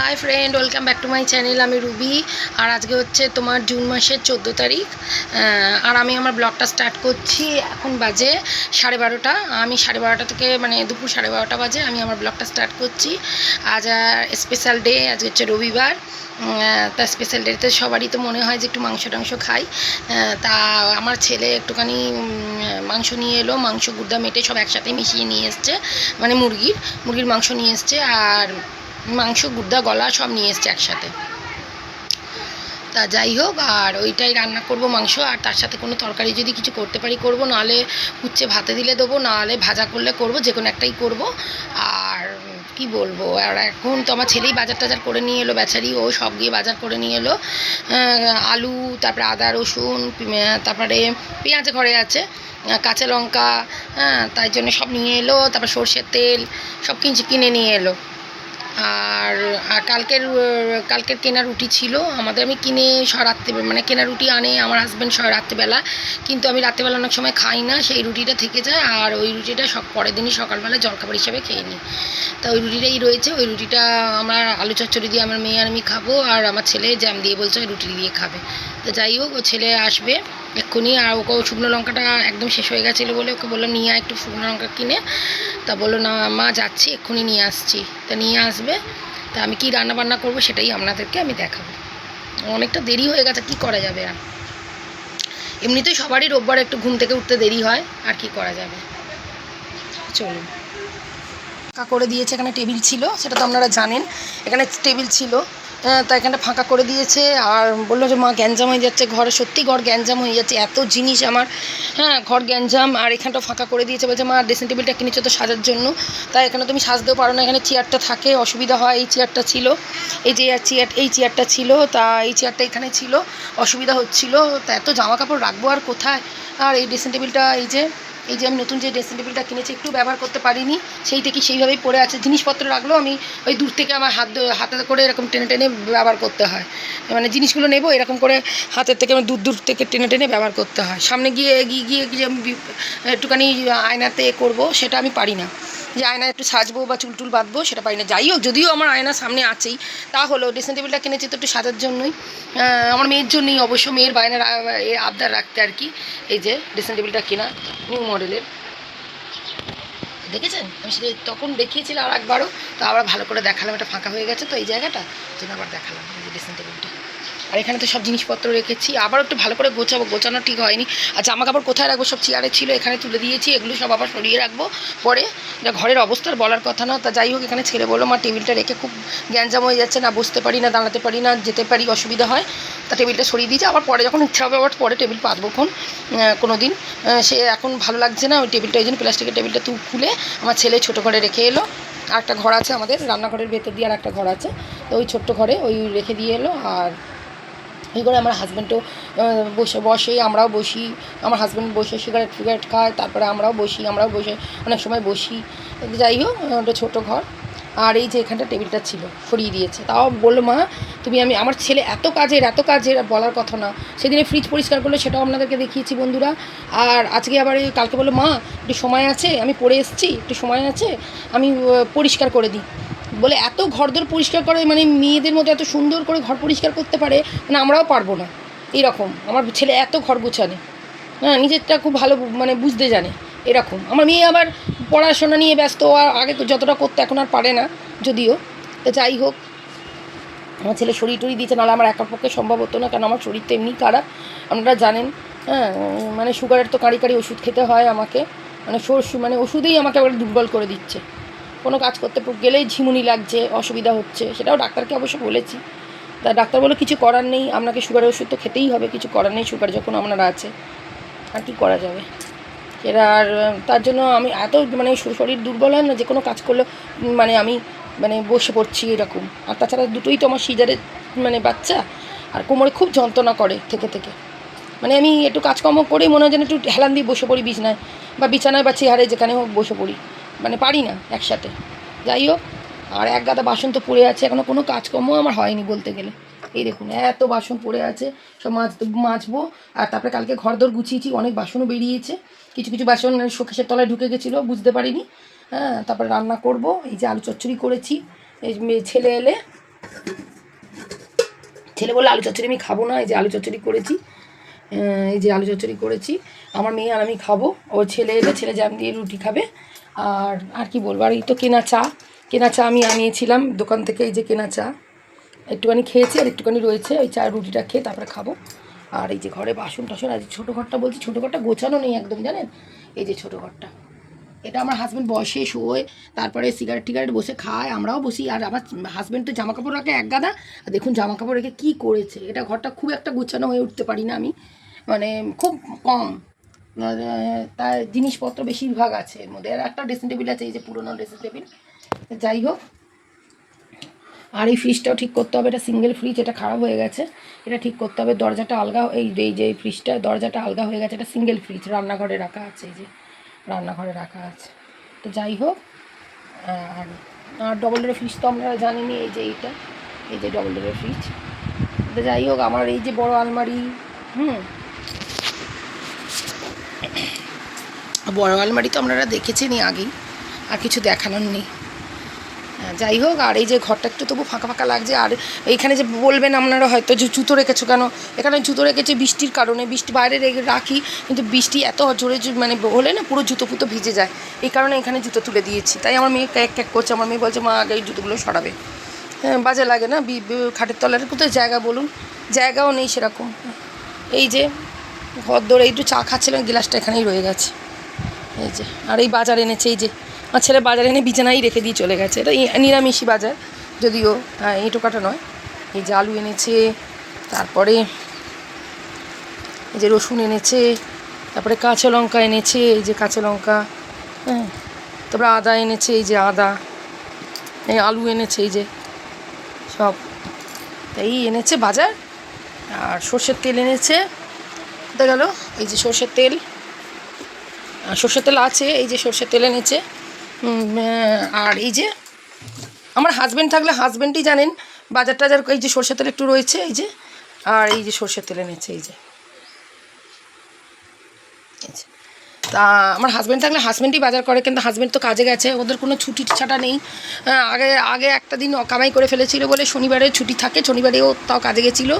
High friend welcome back to my channel आमी Ruby और आज के होच्छे तुम्हार जून मासेर 14 तारीख और आमी आमार ब्लगटा स्टार्ट करछि। एखन बाजे 12:30 आमी 12:30 থেকে মানে দুপুর 12:30 বাজে আমি আমার ব্লগটা স্টার্ট করছি। আজ স্পেশাল ডে, আজ হচ্ছে রবিবার। তা স্পেশাল ডেতে সবারই তো মনে হয় যে একটু মাংস টাংস খাই। তা আমার ছেলে একটুখানি মাংস নিয়ে এলো, মাংস গুদ্দা মেটে সব একসাথে মিশিয়ে নিয়ে এসছে, মানে মুরগির মাংস নিয়ে এসছে আর মাংস গুদ্দা গলা সব নিয়ে এসছে একসাথে। তা যাই হোক, আর ওইটাই রান্না করব মাংস, আর তার সাথে কোনো তরকারি যদি কিছু করতে পারি করব, নাহলে উচ্ছে ভাতে দিলে দেবো, নাহলে ভাজা করলে করব, যে কোনো একটাই করব। আর কি বলবো, আর এখন তো আমার ছেলেই বাজার টাজার করে নিয়ে এলো, বেচারি ও সব গিয়ে বাজার করে নিয়ে এলো। আলু, তারপরে আদা রসুন, তারপরে পেঁয়াজ ঘরে আছে, কাঁচা লঙ্কা, তাই জন্য সব নিয়ে এলো। তারপর সর্ষের তেল সব কিনে নিয়ে এলো। আর কালকের কেনা রুটি ছিল আমাদের, আমি কিনে রাত্রে মানে কেনা রুটি আনে আমার হাজব্যান্ড রাত্রেবেলা, কিন্তু আমি রাত্রেবেলা অনেক সময় খাই না, সেই রুটিটা থেকে যায়, আর ওই রুটিটা পরের দিনই সকালবেলা জলখাবার হিসেবে খেয়ে নিই। তা ওই রুটিটাই রয়েছে, ওই রুটিটা আমরা আলু চচ্চড়ি দিয়ে আমার মেয়ে আর আমি খাবো, আর আমার ছেলে জ্যাম দিয়ে বলছে ওই রুটি দিয়ে খাবে। তো যাই হোক, ও ছেলে আসবে এক্ষুনি, আর ওকে শুকনো লঙ্কাটা একদম শেষ হয়ে গেছিলো বলে ওকে বললাম নিয়ে একটু শুকনো লঙ্কা কিনে। তা বললো না মা যাচ্ছি এক্ষুনি নিয়ে আসছি। তা নিয়ে আসবে, তা আমি কি রান্না বান্না করবো সেটাই আপনাদেরকে আমি দেখাবো। অনেকটা দেরি হয়ে গেছে, কি করা যাবে, আর এমনিতেই সবারই রোববার একটু ঘুম থেকে উঠতে দেরি হয়, আর কি করা যাবে। চলুন, ফাঁকা করে দিয়েছে, এখানে টেবিল ছিল সেটা তো আপনারা জানেন, এখানে টেবিল ছিল, তা এখানটা ফাঁকা করে দিয়েছে। আর বললো যে মা গ্যাঞ্জাম হয়ে যাচ্ছে ঘরে, সত্যি ঘর গ্যাঞ্জাম হয়ে যাচ্ছে, এত জিনিস আমার, ঘর গ্যাঞ্জাম। আর এখানটা ফাঁকা করে দিয়েছে, বলছে মা ড্রেসিং টেবিলটা কিনেছো তো সাজার জন্য, তাই এখানে তুমি সাজতেও পারো না, এখানে চেয়ারটা থাকে অসুবিধা হয়। এই চেয়ারটা ছিল, এই চেয়ারটা ছিল, তা এই চেয়ারটা এখানে ছিল, অসুবিধা হচ্ছিলো। তা এত জামা কাপড় রাখবো আর কোথায়। আর এই ড্রেসিং টেবিলটা এই যে আমি নতুন যে ড্রেসিং টেবিলটা কিনেছি একটু ব্যবহার করতে পারিনি, সেই থেকে সেইভাবেই পড়ে আছে। জিনিসপত্র রাখলেও আমি ওই দূর থেকে আমার হাতে করে এরকম টেনে টেনে ব্যবহার করতে হয়, মানে জিনিসগুলো নেবো এরকম করে হাতের থেকে আমার দূর থেকে টেনে টেনে ব্যবহার করতে হয়। সামনে গিয়ে এগিয়ে যে আমি একটুখানি আয়নাতে করব সেটা আমি পারি না, যে আয়না একটু সাজবো বা চুল বাঁধবো সেটা পারি না। যাই হোক, যদিও আমার আয়না সামনে আছেই, তা হলো ড্রেসিং টেবিলটা কিনেছি তো একটু সাজার জন্যই, আমার মেয়ের জন্যই, অবশ্য মেয়ের বায়নার আবদার রাখতে আর কি। এই যে ড্রেসিং টেবিলটা কেনা নিউ মডেলের, দেখেছেন, আমি সেটা তখন দেখিয়েছিলাম আর একবারও, তো আবার ভালো করে দেখালাম, এটা ফাঁকা হয়ে গেছে তো এই জায়গাটা, জন্য আবার দেখালাম এই যে ড্রেসিং টেবিলটা। আর এখানে তো সব জিনিসপত্র রেখেছি, আবার একটু ভালো করে গোছানো ঠিক হয়নি। আর জামা কাপড় কোথায় রাখবো, সব চেয়ারে ছিল, এখানে তুলে দিয়েছি, এগুলো সব আবার সরিয়ে রাখবো পরে। যা ঘরের অবস্থার বলার কথা না। তা যাই হোক, এখানে ছেলে বললো মা টেবিলটা রেখে খুব গ্যাঞ্জাম হয়ে যাচ্ছে, না বসতে পারি না, দাঁড়াতে পারি না, যেতে পারি, অসুবিধা হয়। তা টেবিলটা সরিয়ে দিয়েছে, আবার পরে যখন ইচ্ছা হবে আবার পরে টেবিল পাতবো কোনো দিন, সে এখন ভালো লাগছে না ওই টেবিলটা, ওই জন্য প্লাস্টিকের টেবিলটা খুলে আমার ছেলে ছোটো ঘরে রেখে এলো। আর একটা ঘর আছে আমাদের রান্নাঘরের ভেতর দিয়ে, আর একটা ঘর আছে, তো ওই ছোট্ট ঘরে ওই রেখে দিয়ে এলো। আর এই করে আমার হাজব্যান্ডও বসে, আমরাও বসি, আমার হাজব্যান্ড বসে সিগারেট খায়, তারপরে আমরাও বসে অনেক সময় বসি। যাই হোক, ওটা ছোটো ঘর। আর এই যে এখানটা টেবিলটা ছিল সরিয়ে দিয়েছে, তাও বললো মা তুমি, আমার ছেলে এত কাজের বলার কথা না। সেদিনে ফ্রিজ পরিষ্কার করলো, সেটাও আপনাদেরকে দেখিয়েছি বন্ধুরা। আর আজকে আবার কালকে বললো মা একটু সময় আছে, আমি পড়ে এসেছি, একটু সময় আছে আমি পরিষ্কার করে দিই বলে, এত ঘরদোর পরিষ্কার করে, মানে মেয়েদের মতো এত সুন্দর করে ঘর পরিষ্কার করতে পারে, মানে আমরাও পারবো না এরকম। আমার ছেলে এত ঘর গোছানে, নিজেরটা খুব ভালো মানে বুঝতে জানে এরকম। আমার মেয়ে আবার পড়াশোনা নিয়ে ব্যস্ত, আর আগে যতটা করতে এখন আর পারে না যদিও। তো যাই হোক, আমার ছেলে শরীর টরি দিয়েছে, নাহলে আমার একার পক্ষে সম্ভব হতো না, কারণ আমার শরীর তো এমনি খারাপ আপনারা জানেন। মানে সুগারের তো কাঁড়ি ওষুধ খেতে হয় আমাকে, মানে ওষুধেই আমাকে আবার দুর্বল করে দিচ্ছে। কোনো কাজ করতে গেলেই ঝিমুনি লাগছে, অসুবিধা হচ্ছে, সেটাও ডাক্তারকে অবশ্য বলেছি। তা ডাক্তার বলে কিছু করার নেই, আপনাকে সুগারের ওষুধ তো খেতেই হবে, কিছু করার নেই, সুগার যখন আপনার আছে আর কি করা যাবে। এরা আর তার জন্য আমি এত মানে শরীর দুর্বল হয় না, যে কোনো কাজ করলে মানে আমি মানে বসে পড়ছি এরকম। আর তাছাড়া দুটোই তো আমার সিজারের মানে বাচ্চা, আর কোমরে খুব যন্ত্রণা করে থেকে, মানে আমি একটু কাজকর্ম করেই মনে হয় যেন একটু হেলান দিয়ে বসে পড়ি বিছানায় বা চেয়ারে, যেখানে হোক বসে পড়ি, মানে পারি না একসাথে। যাই হোক, আর এক গাদা বাসন তো পড়ে আছে, এখনও কোনো কাজকর্ম আমার হয়নি বলতে গেলে। এই দেখুন এত বাসন পড়ে আছে, সব মাজবো। আর তারপরে কালকে ঘরদোর গুছিয়েছি, অনেক বাসনও বেরিয়েছে, কিছু বাসন শোকেসের তলায় ঢুকে গেছিলো, বুঝতে পারিনি। তারপরে রান্না করব, এই যে আলু চচ্চড়ি করেছি, এই ছেলে এলে ছেলে বললো আলু চচ্চড়ি আমি খাবো না, এই যে আলু চচ্চড়ি করেছি, এই যে আলু চচ্চড়ি করেছি, আমার মেয়ে আর আমি খাবো। ও ছেলে এলে ছেলে জ্যাম দিয়ে রুটি খাবে। আর কি বলবো, আর এই তো কেনা চা আমি আনিয়েছিলাম দোকান থেকে, এই যে কেনা চা একটুখানি খেয়েছি আর একটুখানি রয়েছে, ওই চা রুটিটা খেয়ে তারপরে খাবো। আর এই যে ঘরে বাসন টাসন, আজ ছোটো ঘরটা বলছি, ছোটো ঘরটা গোছানো নেই একদম, জানেন, এই যে ছোটো ঘরটা, এটা আমার হাজব্যান্ড বসে শোয়, তারপরে সিগারেট টিগারেট বসে খায়, আমরাও বসি। আর আমার হাজব্যান্ড তো জামা কাপড় রাখে এক গাদা, আর দেখুন জামা কাপড় রেখে কী করেছে, এটা ঘরটা খুব একটা গুছানো হয়ে উঠতে পারি না আমি, মানে খুব কম, তার জিনিসপত্র বেশিরভাগ আছে এর মধ্যে। আর একটা ড্রেসিং টেবিল আছে, এই যে পুরোনো ড্রেসিং টেবিল। যাই হোক, আর এই ফ্রিজটাও ঠিক করতে হবে, এটা সিঙ্গেল ফ্রিজ, এটা খারাপ হয়ে গেছে, এটা ঠিক করতে হবে। দরজাটা আলগা, এই যে ফ্রিজটা দরজাটা আলগা হয়ে গেছে, এটা সিঙ্গেল ফ্রিজ, রান্নাঘরে রাখা আছে, এই যে রান্নাঘরে রাখা আছে। তো যাই হোক, আর ডবল ডোরের ফ্রিজ তো আপনারা জানেনই, এই যে এই যে ডবল ডোরের ফ্রিজ। তো যাই হোক, আমার এই যে বড় আলমারি, বড় আলমারি তো আপনারা দেখেছেনই আগেই, আর কিছু দেখানোর নেই। যাই হোক, আর এই যে ঘরটা একটু তবু ফাঁকা ফাঁকা লাগছে। আর এইখানে যে বলবেন আপনারা হয়তো যে জুতো রেখেছো কেন, এখানে জুতো রেখেছি বৃষ্টির কারণে, বৃষ্টি বাইরে রাখি, কিন্তু বৃষ্টি এত জোরে মানে হলে না পুরো জুতো ফুতো ভিজে যায়, এই কারণে এখানে জুতো তুলে দিয়েছি। তাই আমার মেয়ে ক্যাক করছে, আমার মেয়ে বলছে মা আগে এই জুতোগুলো সরাবে। হ্যাঁ, বাজে লাগে না, খাটের তলার কোথায় জায়গা বলুন, জায়গাও নেই সেরকম। এই যে ঘর ধরে একটু চা খাচ্ছিলাম, গ্লাসটা এখানেই রয়ে গেছে, এই যে। আর এই বাজার এনেছে, এই যে আমার ছেলে বাজার এনে বিছানায় রেখে দিয়ে চলে গেছে, এটা নিরামিষই বাজার যদিও, এঁটো কাটা নয়। এই যে আলু এনেছে, তারপরে এই যে রসুন এনেছে, তারপরে কাঁচা লঙ্কা এনেছে, এই যে কাঁচা লঙ্কা, হ্যাঁ, তারপরে আদা এনেছে, এই যে আদা, এই আলু এনেছে, এই যে সব এই এনেছে বাজার। আর সর্ষের তেল এনেছে, দেখা গেল এই যে সর্ষের তেল আছে, এই যে সর্ষের তেল এনেছে। আর এই যে আমার হাজব্যান্ড থাকলে হাজব্যান্ডই জানেন বাজার টাজার, এই যে সর্ষের তেল একটু রয়েছে, এই যে। আর এই যে সর্ষের তেল এনেছে, এই যে। তা আমার হাজব্যান্ড থাকলে হাজব্যান্ডই বাজার করে, কিন্তু হাজব্যান্ড তো কাজে গেছে, ওদের কোনো ছুটি ছাটা নেই। আগে একটা দিন কামাই করে ফেলেছিল বলে শনিবারে ছুটি থাকে, শনিবারেও তাও কাজে গেছিলো,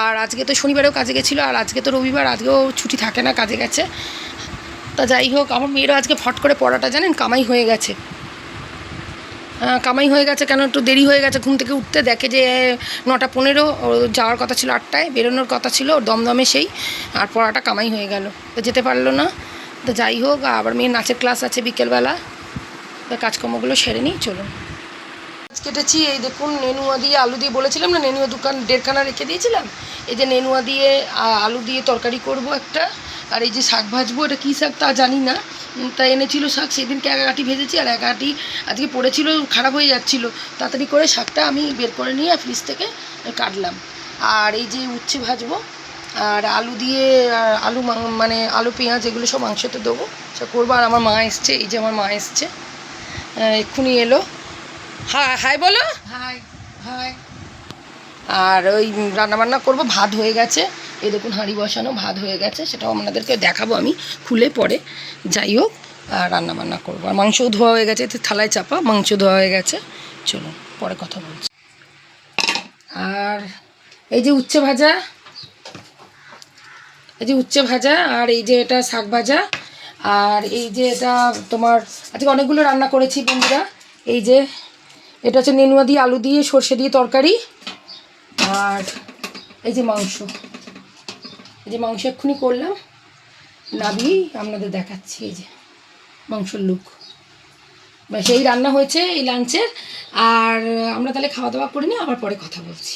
আর আজকে তো শনিবারেও কাজে গেছিলো, আর আজকে তো রবিবার, আজকেও ছুটি থাকে না, কাজে গেছে। তা যাই হোক, আমার মেয়েরও আজকে ফট করে পড়াটা জানেন কামাই হয়ে গেছে, কেন একটু দেরি হয়ে গেছে ঘুম থেকে উঠতে, দেখে যে 9:15, যাওয়ার কথা ছিল 8টায়, বেরোনোর কথা ছিল ওর দমদমে সেই, আর পড়াটা কামাই হয়ে গেল, তো যেতে পারলো না। তো যাই হোক, আবার মেয়ের নাচের ক্লাস আছে বিকেলবেলা, তো কাজকর্মগুলো সেরে নিই, চলুন। কেটেছি, এই দেখুন নেনুয়া দিয়ে আলু দিয়ে, বলেছিলাম না নেনুয়া দোকান 1.5খানা রেখে দিয়েছিলাম, এই যে নেনুয়া দিয়ে আলু দিয়ে তরকারি করব একটা। আর এই যে শাক ভাজবো, এটা কী শাক তা জানি না, তা এনেছিল শাক, সেদিনকে 1 ভেজেছি, আর 1 আজকে পড়েছিল, খারাপ হয়ে যাচ্ছিলো, তাড়াতাড়ি করে শাকটা আমি বের করে নিয়ে ফ্রিজ থেকে কাটলাম। আর এই যে উচ্ছে ভাজবো, আর আলু দিয়ে আলু মানে আলু পেঁয়াজ এগুলো সব মাংসতে দেবো, সব করবো। আর আমার মা এসছে, এই যে আমার মা এসছে, এক্ষুনি এলো, হাই বলো, হাই হাই। আর ওই রান্নাবান্না করবো, ভাত হয়ে গেছে, এই দেখুন হাঁড়ি বসানো, ভাত হয়ে গেছে, সেটাও আপনাদেরকে দেখাবো আমি খুলে পরে। যাই হোক, আর রান্নাবান্না করবো, আর মাংসও ধোয়া হয়ে গেছে, এতে থালায় চাপা মাংস ধোয়া হয়ে গেছে, চলুন পরে কথা বলছি। আর এই যে উচ্ছে ভাজা, আর এই যে এটা শাক ভাজা, আর এই যে এটা তোমার আজকে অনেকগুলো রান্না করেছি বন্ধুরা। এই যে এটা হচ্ছে নেনুয়া দিয়ে আলু দিয়ে সর্ষে দিয়ে তরকারি, আর এই যে মাংস, এক্ষুনি করলাম, নাবিয়েই আপনাদের দেখাচ্ছি, এই যে মাংসর লুক, ব্যাস এই রান্না হয়েছে এই লাঞ্চের। আর আমরা তাহলে খাওয়া দাওয়া করে নিই, আবার পরে কথা বলছি।